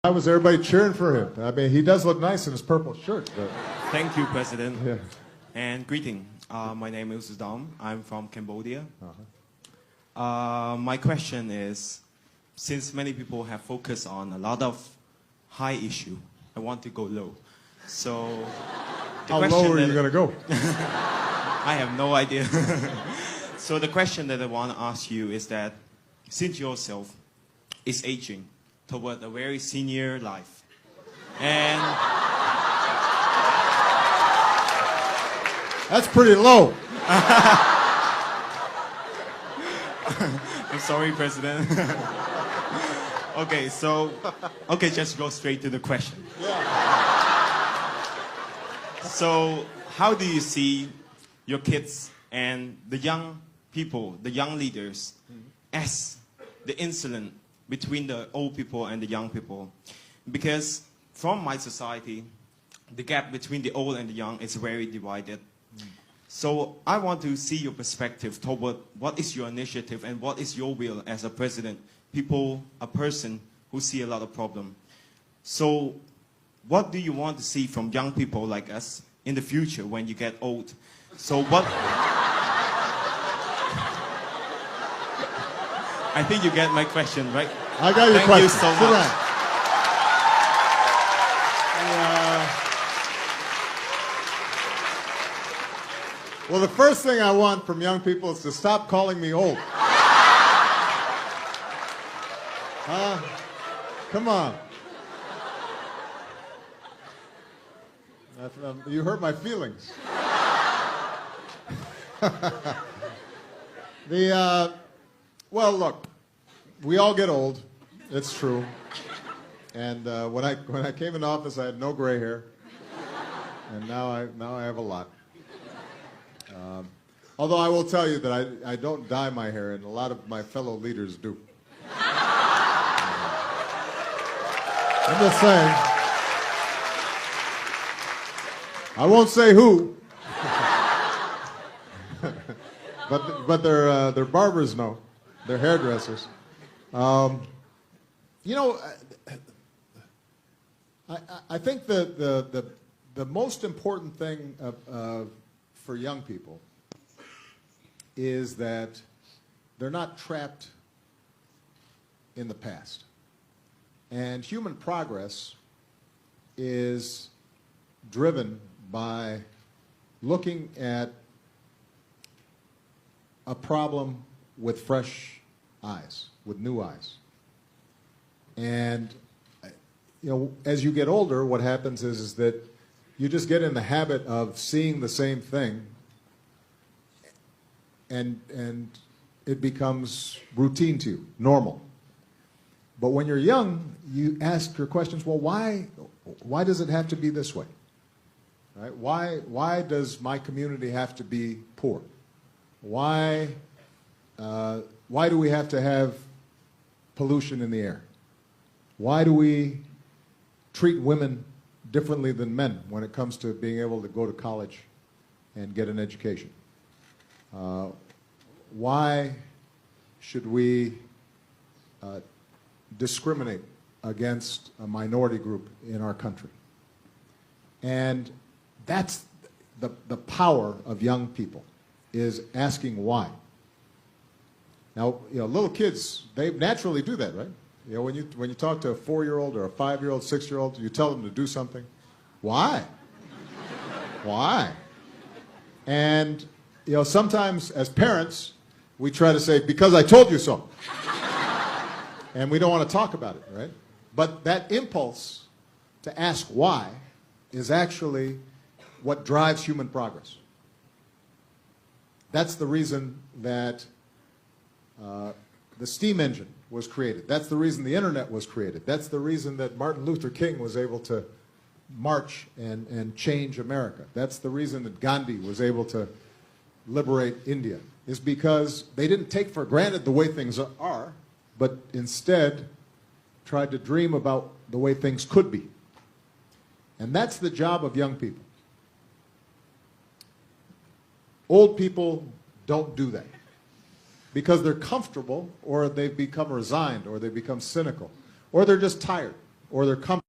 Why was everybody cheering for him? I mean, he does look nice in his purple shirt. But... Thank you, President. Yeah. And greeting. My name is Dom. I'm from Cambodia. My question is, since many people have focused on a lot of high issue, I want to go low. So, how low are you going to go? I have no idea. So the question that I want to ask you is that, since yourself is aging toward a very senior life, and that's pretty low. I'm sorry, President. Okay, just go straight to the question. Yeah. So, how do you see your kids and the young people, the young leaders, as the incident between the old people and the young people? Because from my society, the gap between the old and the young is very divided. So I want to see your perspective toward what is your initiative and what is your will as a president, a person who see a lot of problem. So what do you want to see from young people like us in the future when you get old? So what... I think you get my question, right? I got your question. Thank you so much. Well, the first thing I want from young people is to stop calling me old. Come on. You hurt my feelings. Well, look, we all get old. It's true. And when I came into office, I had no gray hair, and now I have a lot. Although I will tell you that I don't dye my hair, and a lot of my fellow leaders do. I'm just saying. I won't say who, but their barbers know, their hairdressers. You know, I think the most important thing for young people is that they're not trapped in the past. And human progress is driven by looking at a problem with fresh eyes, with new eyes. And you know, as you get older, what happens is that you just get in the habit of seeing the same thing, and it becomes routine to you, normal. But when you're young, you ask your questions, well, why does it have to be this way? Right? Why does my community have to be poor? Why do we have to have pollution in the air? Why do we treat women differently than men when it comes to being able to go to college and get an education? Why should we discriminate against a minority group in our country? And that's the power of young people, is asking why. Now, you know, little kids, they naturally do that, right? You know, when you talk to a 4-year-old or a 5-year-old, 6-year-old, you tell them to do something. Why? Why? And you know, sometimes as parents, we try to say, because I told you so. And we don't want to talk about it, right? But that impulse to ask why is actually what drives human progress. That's the reason that the steam engine was created. That's the reason the internet was created. That's the reason that Martin Luther King was able to march and change America. That's the reason that Gandhi was able to liberate India, is because they didn't take for granted the way things are, but instead tried to dream about the way things could be. And that's the job of young people. Old people don't do that because they're comfortable, or they've become resigned, or they've become cynical, or they're just tired. or their company